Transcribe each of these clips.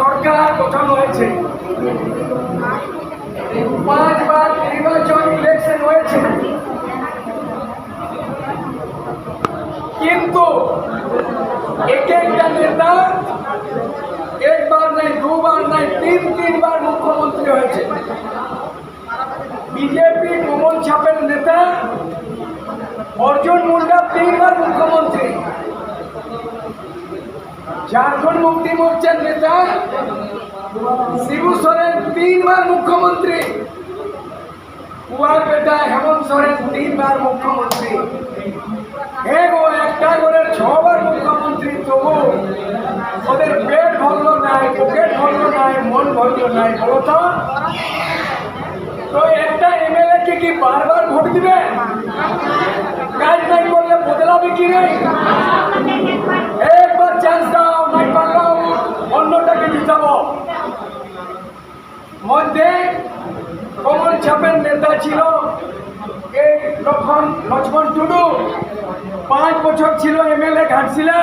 সরকার গঠন হয়েছে, 5 বার নির্বাচন ইলেকশন হয়েছে, কিন্তু এক একটা নেতা একবার নাই, দুবার নাই, 3 বার মুখ্যমন্ত্রী হয়েছে। বিজেপি কমল ছাপের নেতা অর্জুন মুন্ডা 3 বার মুখ্যমন্ত্রী, ঝাড়খণ্ড মুক্তি মোর্চার নেতা শিবু সোরেন 3 বার মুখ্যমন্ত্রী, কুয়ার বেটা হেমন্ত সোরেন 3 বার মুখ্যমন্ত্রী। এগো একটা করে 6 বার মুখ্যমন্ত্রী, তবু ওদের পেট ভরলো নাই, পকেট ভরলো নাই, মন ভরলো নাই। বলো তো একটা এমএলএ কে কি বারবার ভোট দিবে? কাজ নাই করলে বদলাবে কি নেই? একবার চান্স দাও, নাই পারলাম অন্যটাকে জিতাবো। মধ্যে কমল ছাপের নেতা ছিল এই লক্ষ্মণ টুডু, 5 বছর ছিল এমএলএ ঘাটশিলা।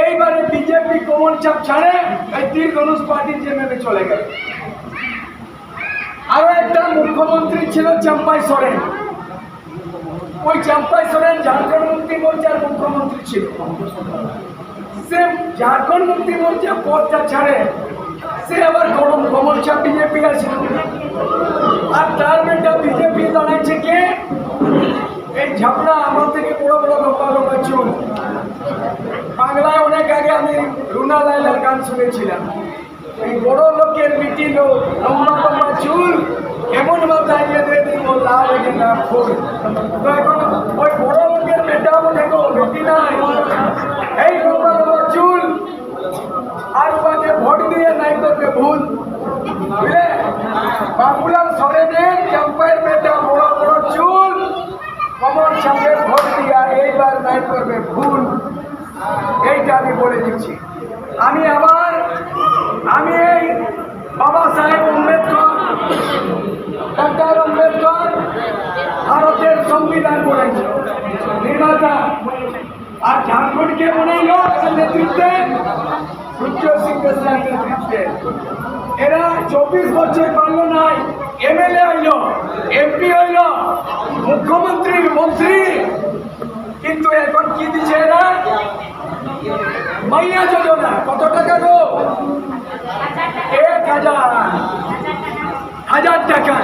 এইবারে বিজেপি কমল ছাপ ছাড়ে এই তীর ধনুষ পার্টির এমএলএ চলে গেল। আরো একটা মুখ্যমন্ত্রী ছিল চম্পাই সোরেন, ওই চম্পাই সোরেন ঝাড়খণ্ড মুক্তি মোর্চার মুখ্যমন্ত্রী ছিল। সে ঝাড়খণ্ড মুক্তি মোর্চা পদটা ছাড়ে, সে আবার কমল ছাপ বিজেপি আছে। আর তার বেটা বিজেপি দাঁড়াইছে কে? এই ঝাপড়া আমার থেকে বড় বড় লম্বা লম্বা চুল। বাংলায় অনেক আগে আমি রুনা লাইলার গান শুনেছিলাম, এই বড় লোকের মিটি লোক, লম্বা লম্বা চুল, এমন মাথায় দিয়ে দিব লাল না ফুল। তো এখন ওই বড় লোকের বেটা মনে গো বেটি নাই, এই লম্বা লম্বা চুল, আর ওকে ভোট দিয়ে নাই করবে ভুল। বুঝলে, বাবুলাল সরেনের চম্পাইয়ের বেটা বড় বড় চুল, কমল ছাপের ভোট দিয়া এইবার নাই করবে ভুল। এইটা আমি বলে দিচ্ছি। আমি এই বাবা সাহেব আম্বেদকর, ডক্টর আম্বেদকর ভারতের সংবিধান করেছে নির্মাতা, আর ঝাড়খণ্ডকে বানাইল নেতৃত্বে সূর্য সিং মিশ্রার নেতৃত্বে। এরা 24 বছর পারল নাই, এমএলএ হইল, এমপি হইল, মুখ্যমন্ত্রী, মন্ত্রী, কিন্তু এখন কি দিচ্ছে এরা? মাইয়া যোজনা। কত টাকা গো? 1000 টাকা।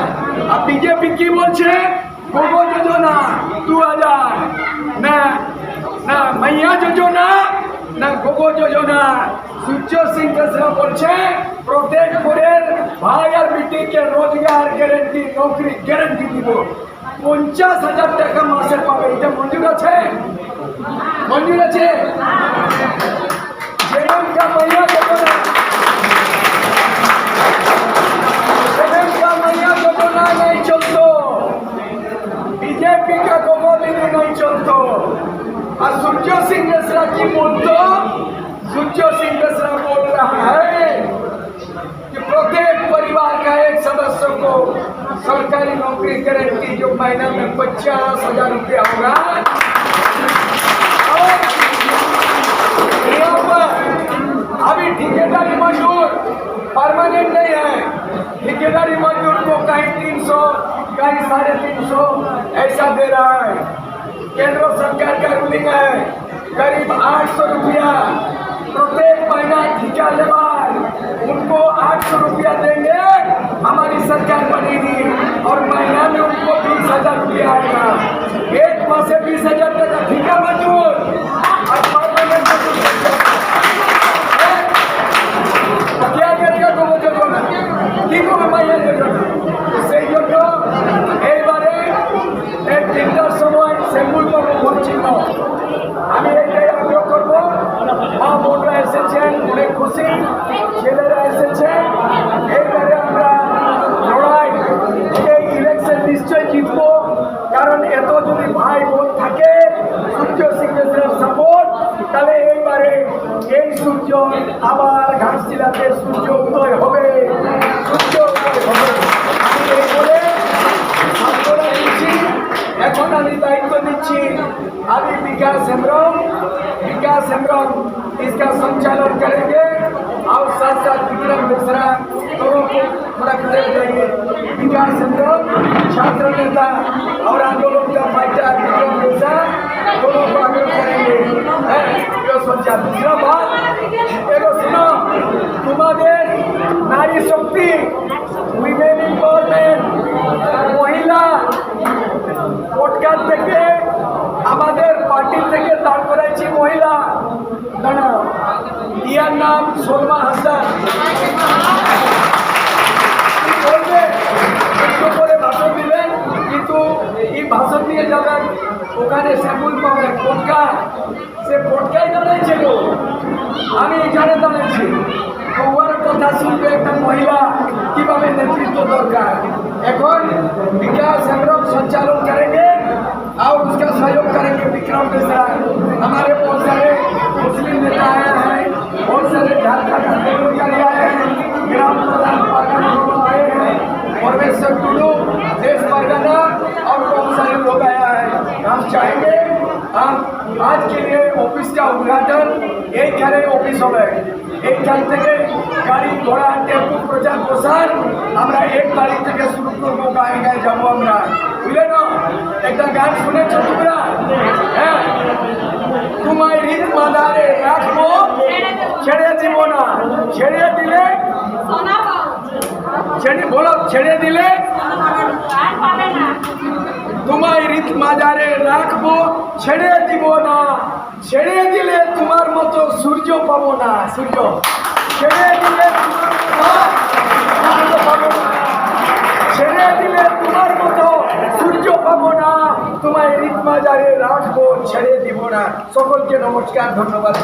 আর বিজেপি কি বলছে? গোগো যোজনা 2000। না না মাইয়া যোজনা, না গোগো যোজনা। সূর্য সিং মিশ্রা বলছে প্রত্যেক ঘরের ভাই আর বেটিকে রোজগার গ্যারেন্টি, নৌকরি গ্যারেন্টি দিব, 50,000 টাকা মাসে পাবে। এটা মঞ্জুর আছে? মঞ্জুর আছে? মাইয়া যোজনা, মাইয়া যোজনা नहीं चलतो, बीजेपी का गोगो दीदी नहीं चलतो। और सूर्य सिंह मिश्रा की बोलतो, सूर्य सिंह मिश्रा बोल रहा है कि प्रत्येक परिवार का एक सदस्य को सरकारी नौकरी गारंटी, जो महीना में 50,000 रुपया होगा। अभी ठेकेदारी मजदूर परमानेंट नहीं है, ठेकेदारी मजदूर को कहीं 300, कहीं 350 ऐसा दे रहा है। केंद्र सरकार का रूलिंग है करीब 800 रुपया प्रत्येक महीना ठेका लेवार, उनको 800 रुपया देंगे, हमारी सरकार बनेगी और महीना में उनको 20,000 रुपया आएगा। एक माह से 20,000 टका ठेका मजदूर और परमानेंट क्या करेगा? गोगो যোজনা কি করবে? মাইয়া যোজনা। সেই জন্য এইবারে এই 3টার সময় সেম্বুল করবো ভোট চিহ্ন। আমি এইটাই আগ্রহ করবো, মা বোনরা এসেছেন, অনেক খুশি, ছেলেরা এসেছেন। এইবারে আমরা লড়াই, এই ইলেকশন নিশ্চয়ই জিতবো, কারণ এত যদি ভাই বোন থাকে সূর্য সিং মিশ্রার সাপোর্ট, তাহলে এইবারে এই সূর্য আবার ঘাটশিলাতে সূর্য উদয় হবে, সূর্য উদয় হবে। আমি এই বলে আপনারা দিচ্ছি, এখন আমি দায়িত্ব দিচ্ছি, अभी विकास हेम्ब्रम इसका संचालन करेंगे और साथ साथ दूसरा दोनों को थोड़ा खड़े हो जाइए। विकास चंद्र छात्र नेता और आंदोलन का फाइटर विक्रम मिश्रा दोनों को आगे करेंगे। जो सोचा दूसरा बात एगो सुनो, তোমাদের নারী শক্তি উইমেন এম্পাওয়ারমেন্ট মহিলা পটকার থেকে আমাদের পার্টি থেকে দাঁড় করাইছি মহিলা দাঁড়াও, ইয়ার নাম সলমা হাসান। কি বলবে একটু করে ভাষণ দিলেন, কিন্তু এই ভাষণ দিয়ে যাবেন ওখানে স্যাম্পল পাবেন পটকা, সে পটকাই দাঁড়াইছিল, আমি এখানে দাঁড়িয়েছি। ওর কথা শুনবে একটা মহিলা কিভাবে নেতৃত্ব দরকার। এখন विकास हम लोग संचालन करेंगे और उसका सहयोग करेंगे विक्रम के साथ। हमारे बहुत सारे मुस्लिम नेता आए हैं, बहुत सारे झारखंड आंदोलनकारी आए हैं, ग्राम प्रधान परगना आए हैं, परमेश्वर टुडू देश परगना और बहुत सारे लोग आया है। हम चाहेंगे हम आज के लिए ऑफिस का उद्घाटन एक खाने ऑफिस हो गए, एक खान থেকে গাড়ি ঘোড়া টেম্পু প্রচার প্রসার আমরা এক তারিখ থেকে শুরু করবো। গায়ে গায়ে যাবো আমরা, বুঝলে না? একটা গান শুনেছ তোমরা? হ্যাঁ, তোমায় রিত মাদারে রাখবো ছেড়ে দিব না, ছেড়ে দিলে ছেড়ে বলো, ছেড়ে দিলে তোমায় রিত মাজারে রাখবো ছেড়ে দিব না, ছেড়ে দিলে তোমার মতো সূর্য পাবো না, সূর্য ছেড়ে দিলে ছেড়ে দিলে তোমার মতো সূর্য পাবো না, তোমায় রিত মাজারে রাখবো ছেড়ে দিব না। সকলকে নমস্কার, ধন্যবাদ।